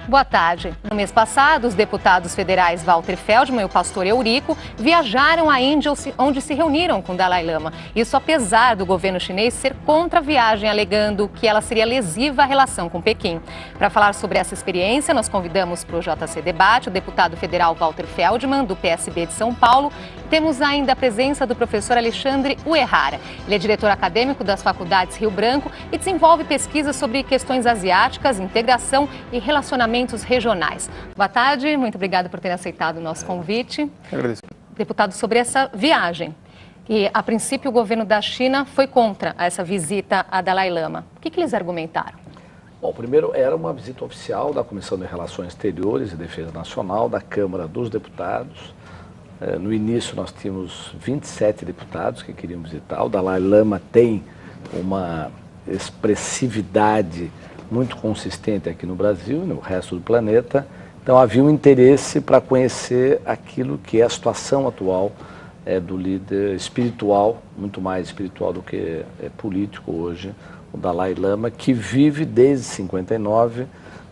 Boa tarde. No mês passado, os deputados federais Walter Feldman e o pastor Eurico viajaram à Índia, onde se reuniram com Dalai Lama. Isso apesar do governo chinês ser contra a viagem, alegando que ela seria lesiva à relação com Pequim. Para falar sobre essa experiência, nós convidamos para o JC Debate o deputado federal Walter Feldman, do PSB de São Paulo. Temos ainda a presença do professor Alexandre Uehara. Ele é diretor acadêmico das faculdades Rio Branco e desenvolve pesquisas sobre questões asiáticas, integração e relacionamentos regionais. Boa tarde, muito obrigada por ter aceitado o nosso convite. Agradeço. Deputado, sobre essa viagem, e a princípio o governo da China foi contra essa visita a Dalai Lama. O que eles argumentaram? Bom, primeiro era uma visita oficial da Comissão de Relações Exteriores e Defesa Nacional da Câmara dos Deputados. No início nós tínhamos 27 deputados que queriam visitar. O Dalai Lama tem uma expressividade muito consistente aqui no Brasil e no resto do planeta. Então havia um interesse para conhecer aquilo que é a situação atual do líder espiritual, muito mais espiritual do que político hoje, o Dalai Lama, que vive desde 59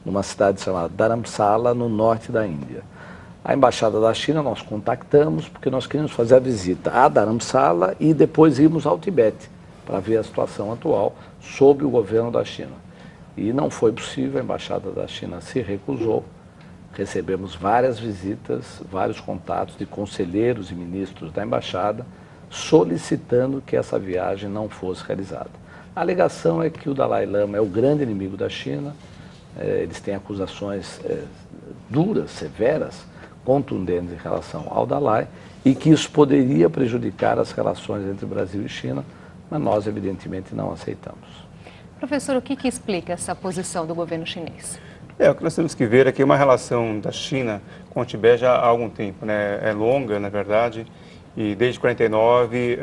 numa cidade chamada Dharamsala, no norte da Índia. A Embaixada da China nós contactamos porque nós queríamos fazer a visita a Dharamsala e depois irmos ao Tibete para ver a situação atual sob o governo da China. E não foi possível, a Embaixada da China se recusou. Recebemos várias visitas, vários contatos de conselheiros e ministros da Embaixada solicitando que essa viagem não fosse realizada. A alegação é que o Dalai Lama é o grande inimigo da China, eles têm acusações duras, severas, contundentes em relação ao Dalai e que isso poderia prejudicar as relações entre Brasil e China, mas nós evidentemente não aceitamos. Professor, o que explica essa posição do governo chinês? O que nós temos que ver é que uma relação da China com o Tibete já há algum tempo, né? É longa, na verdade, e desde 49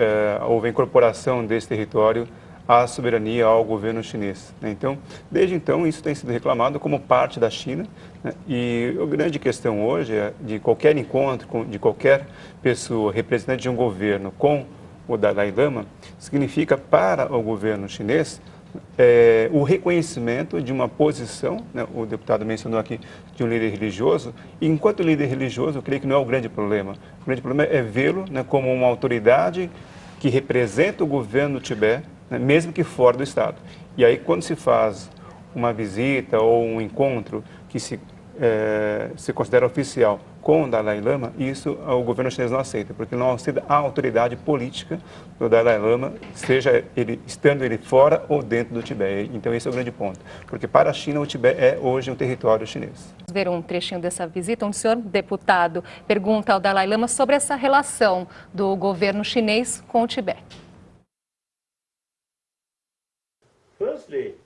houve a incorporação desse território à soberania ao governo chinês, né? Então, desde então, isso tem sido reclamado como parte da China, né? E a grande questão hoje é de qualquer encontro, de qualquer pessoa representante de um governo com o Dalai Lama, significa para o governo chinês o reconhecimento de uma posição, né? O deputado mencionou aqui, de um líder religioso, e enquanto líder religioso, eu creio que não é o grande problema. O grande problema é vê-lo, né, como uma autoridade que representa o governo do Tibete, né, mesmo que fora do Estado. E aí, quando se faz uma visita ou um encontro que se considera oficial com o Dalai Lama, isso o governo chinês não aceita, porque não aceita a autoridade política do Dalai Lama, seja ele estando ele fora ou dentro do Tibete. Então esse é o grande ponto, porque para a China o Tibete é hoje um território chinês. Vamos ver um trechinho dessa visita, onde o senhor deputado pergunta ao Dalai Lama sobre essa relação do governo chinês com o Tibete.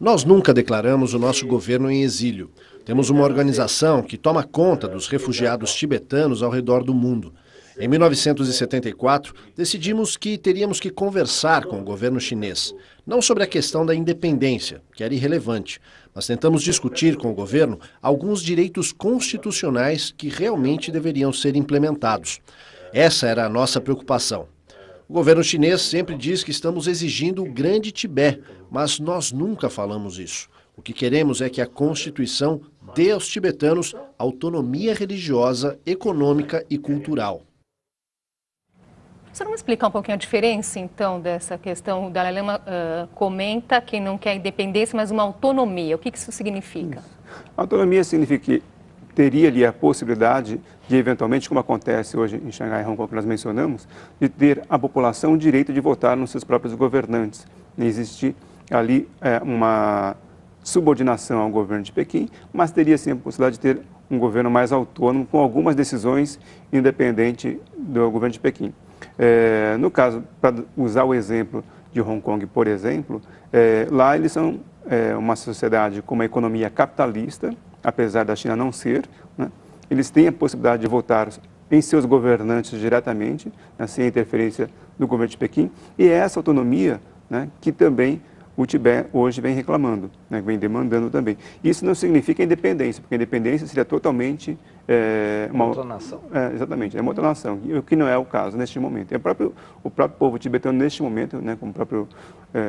Nós nunca declaramos o nosso governo em exílio. Temos uma organização que toma conta dos refugiados tibetanos ao redor do mundo. Em 1974, decidimos que teríamos que conversar com o governo chinês, não sobre a questão da independência, que era irrelevante, mas tentamos discutir com o governo alguns direitos constitucionais que realmente deveriam ser implementados. Essa era a nossa preocupação. O governo chinês sempre diz que estamos exigindo o grande Tibete, mas nós nunca falamos isso. O que queremos é que a Constituição dê aos tibetanos autonomia religiosa, econômica e cultural. Você não me explicar um pouquinho a diferença, então, dessa questão? O Dalai Lama comenta que não quer independência, mas uma autonomia. O que isso significa? Autonomia significa que teria ali a possibilidade de, eventualmente, como acontece hoje em Xangai e Hong Kong, que nós mencionamos, de ter a população o direito de votar nos seus próprios governantes. Existir ali uma subordinação ao governo de Pequim, mas teria sim a possibilidade de ter um governo mais autônomo, com algumas decisões independentes do governo de Pequim. No caso, para usar o exemplo de Hong Kong, por exemplo, lá eles são uma sociedade com uma economia capitalista, apesar da China não ser, né? Eles têm a possibilidade de votar em seus governantes diretamente, né, sem a interferência do governo de Pequim, e é essa autonomia, né, que também o Tibete hoje vem reclamando, né, vem demandando também. Isso não significa independência, porque a independência seria totalmente uma outra nação. Exatamente, é uma outra nação, o que não é o caso neste momento. O próprio povo tibetano, neste momento, né, como o próprio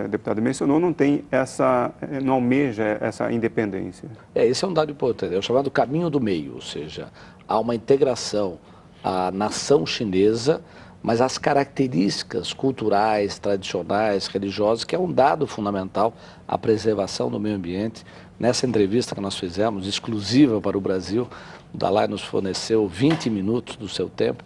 deputado mencionou, não almeja essa independência. Esse é um dado importante, é o chamado caminho do meio, ou seja, há uma integração à nação chinesa, mas as características culturais, tradicionais, religiosas, que é um dado fundamental, a preservação do meio ambiente. Nessa entrevista que nós fizemos, exclusiva para o Brasil, o Dalai nos forneceu 20 minutos do seu tempo.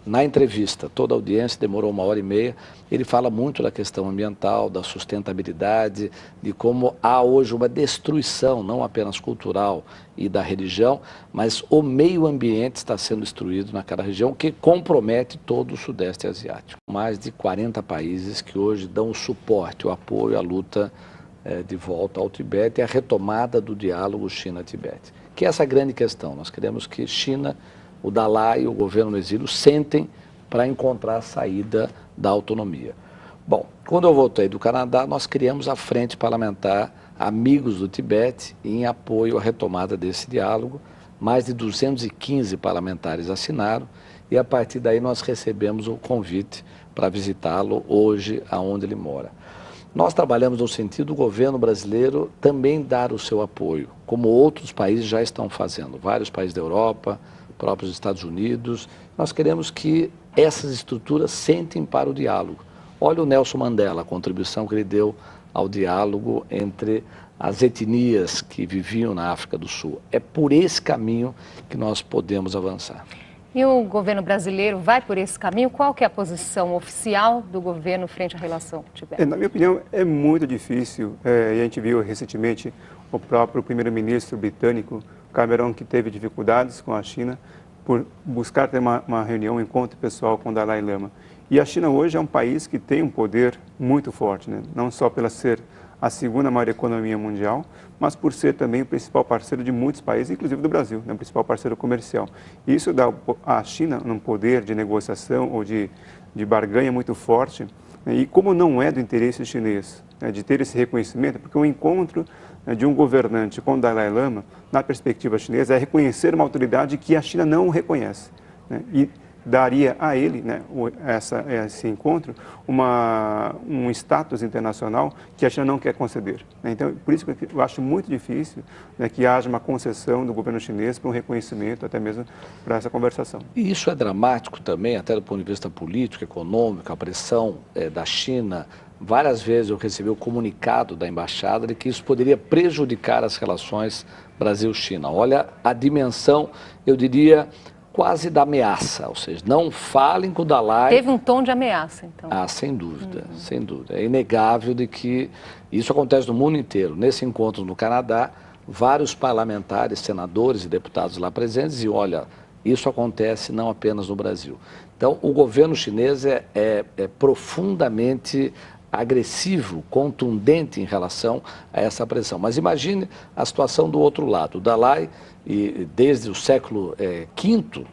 Na entrevista, toda a audiência demorou 1h30, ele fala muito da questão ambiental, da sustentabilidade, de como há hoje uma destruição, não apenas cultural e da religião, mas o meio ambiente está sendo destruído naquela região, que compromete todo o Sudeste Asiático. Mais de 40 países que hoje dão o suporte, o apoio à luta de volta ao Tibete e a retomada do diálogo China-Tibete. Que é essa grande questão. Nós queremos que China, o Dalai e o governo no exílio sentem para encontrar a saída da autonomia. Bom, quando eu voltei do Canadá, nós criamos a Frente Parlamentar Amigos do Tibete em apoio à retomada desse diálogo. Mais de 215 parlamentares assinaram e a partir daí nós recebemos o convite para visitá-lo hoje, aonde ele mora. Nós trabalhamos no sentido do governo brasileiro também dar o seu apoio, como outros países já estão fazendo, vários países da Europa, próprios Estados Unidos. Nós queremos que essas estruturas sentem para o diálogo. Olha o Nelson Mandela, a contribuição que ele deu ao diálogo entre as etnias que viviam na África do Sul. É por esse caminho que nós podemos avançar. E o governo brasileiro vai por esse caminho? Qual que é a posição oficial do governo frente à relação com o Tibete? Na minha opinião, é muito difícil. E a gente viu recentemente o próprio primeiro-ministro britânico, Cameron, que teve dificuldades com a China por buscar ter uma reunião, um encontro pessoal com o Dalai Lama. E a China hoje é um país que tem um poder muito forte, né? Não só pela ser a segunda maior economia mundial, mas por ser também o principal parceiro de muitos países, inclusive do Brasil, né? O principal parceiro comercial. E isso dá à China um poder de negociação ou de barganha muito forte, né? E como não é do interesse chinês, né, de ter esse reconhecimento, porque o encontro de um governante com o Dalai Lama, na perspectiva chinesa, é reconhecer uma autoridade que a China não reconhece, né? E daria a ele, né, esse encontro, um status internacional que a China não quer conceder, né? Então, por isso que eu acho muito difícil, né, que haja uma concessão do governo chinês para um reconhecimento, até mesmo para essa conversação. E isso é dramático também, até do ponto de vista político, econômico, a pressão da China. Várias vezes eu recebi o comunicado da embaixada de que isso poderia prejudicar as relações Brasil-China. Olha a dimensão, eu diria, quase da ameaça, ou seja, não falem com o Dalai. Teve um tom de ameaça, então. Sem dúvida, sem dúvida. É inegável de que isso acontece no mundo inteiro. Nesse encontro no Canadá, vários parlamentares, senadores e deputados lá presentes, e olha, isso acontece não apenas no Brasil. Então, o governo chinês é profundamente agressivo, contundente em relação a essa pressão. Mas imagine a situação do outro lado. O Dalai, desde o século V,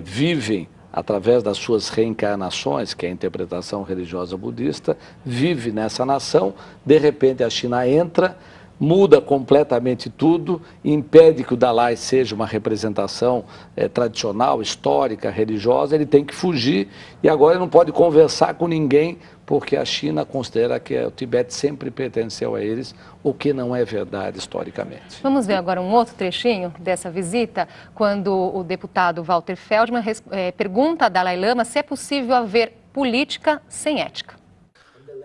vivem através das suas reencarnações, que é a interpretação religiosa budista, vive nessa nação, de repente a China entra, muda completamente tudo, impede que o Dalai seja uma representação tradicional, histórica, religiosa, ele tem que fugir e agora ele não pode conversar com ninguém porque a China considera que o Tibete sempre pertenceu a eles, o que não é verdade historicamente. Vamos ver agora um outro trechinho dessa visita, quando o deputado Walter Feldman pergunta a Dalai Lama se é possível haver política sem ética.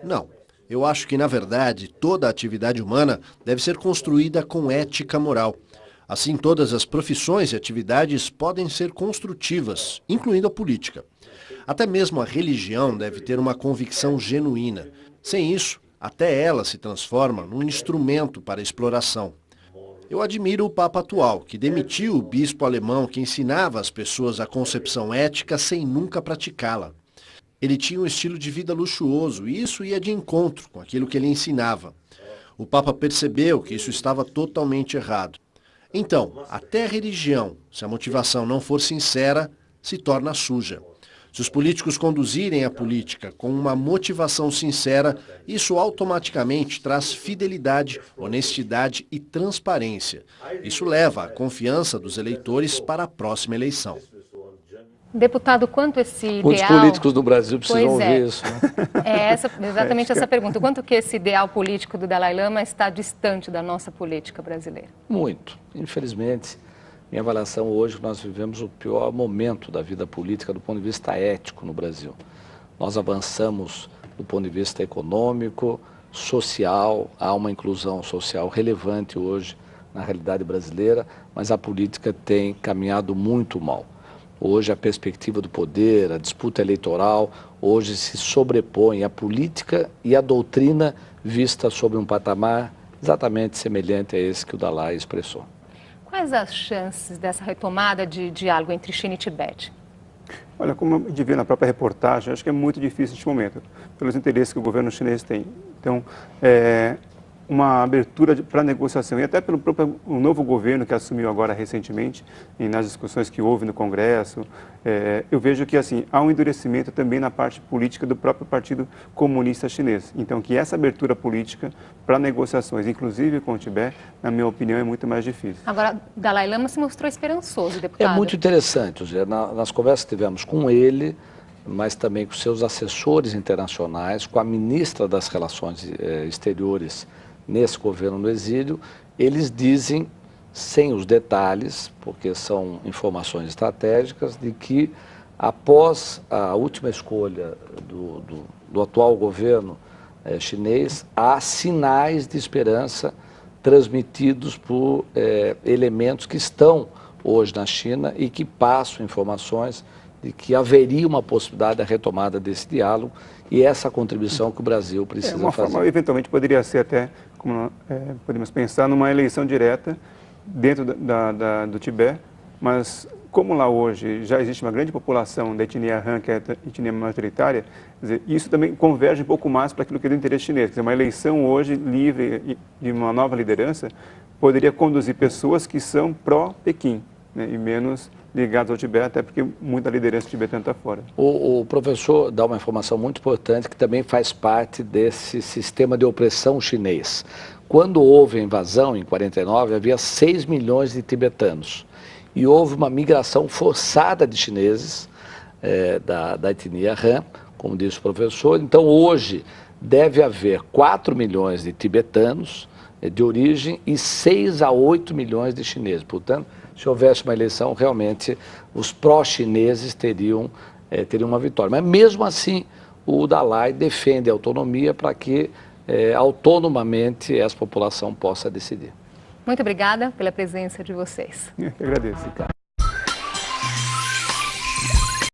Não. Eu acho que, na verdade, toda atividade humana deve ser construída com ética moral. Assim, todas as profissões e atividades podem ser construtivas, incluindo a política. Até mesmo a religião deve ter uma convicção genuína. Sem isso, até ela se transforma num instrumento para a exploração. Eu admiro o Papa atual, que demitiu o bispo alemão que ensinava as pessoas a concepção ética sem nunca praticá-la. Ele tinha um estilo de vida luxuoso e isso ia de encontro com aquilo que ele ensinava. O Papa percebeu que isso estava totalmente errado. Então, até a religião, se a motivação não for sincera, se torna suja. Se os políticos conduzirem a política com uma motivação sincera, isso automaticamente traz fidelidade, honestidade e transparência. Isso leva a confiança dos eleitores para a próxima eleição. Deputado, quanto esse ideal... Muitos políticos do Brasil precisam ouvir isso, né? É exatamente essa pergunta. Quanto que esse ideal político do Dalai Lama está distante da nossa política brasileira? Muito. Infelizmente, minha avaliação hoje, nós vivemos o pior momento da vida política do ponto de vista ético no Brasil. Nós avançamos do ponto de vista econômico, social, há uma inclusão social relevante hoje na realidade brasileira, mas a política tem caminhado muito mal. Hoje a perspectiva do poder, a disputa eleitoral, hoje se sobrepõe a política e a doutrina vista sobre um patamar exatamente semelhante a esse que o Dalai expressou. Quais as chances dessa retomada de diálogo entre China e Tibete? Olha, como a gente vê na própria reportagem, acho que é muito difícil neste momento, pelos interesses que o governo chinês tem. Então, uma abertura para negociação, e até pelo próprio novo governo que assumiu agora recentemente, e nas discussões que houve no Congresso, eu vejo que assim, há um endurecimento também na parte política do próprio Partido Comunista Chinês. Então, que essa abertura política para negociações, inclusive com o Tibete, na minha opinião, é muito mais difícil. Agora, Dalai Lama se mostrou esperançoso, deputado. É muito interessante, Zé. Nas conversas que tivemos com ele, mas também com seus assessores internacionais, com a ministra das Relações Exteriores nesse governo no exílio, eles dizem, sem os detalhes, porque são informações estratégicas, de que após a última escolha do atual governo chinês, há sinais de esperança transmitidos por elementos que estão hoje na China e que passam informações de que haveria uma possibilidade da retomada desse diálogo e essa contribuição que o Brasil precisa fazer. Uma forma, eventualmente, poderia ser até, como podemos pensar, numa eleição direta dentro do Tibete, mas como lá hoje já existe uma grande população da etnia Han, que é a etnia majoritária, quer dizer, isso também converge um pouco mais para aquilo que é do interesse chinês. Quer dizer, uma eleição hoje livre de uma nova liderança poderia conduzir pessoas que são pró-Pequim, né, e menos ligados ao Tibete, até porque muita liderança tibetana está fora. O professor dá uma informação muito importante que também faz parte desse sistema de opressão chinês. Quando houve a invasão, em 49, havia 6 milhões de tibetanos. E houve uma migração forçada de chineses da etnia Han, como disse o professor. Então, hoje, deve haver 4 milhões de tibetanos de origem e 6 a 8 milhões de chineses. Portanto, se houvesse uma eleição, realmente os pró-chineses teriam uma vitória. Mas mesmo assim, o Dalai defende a autonomia para que autonomamente essa população possa decidir. Muito obrigada pela presença de vocês. Eu que agradeço.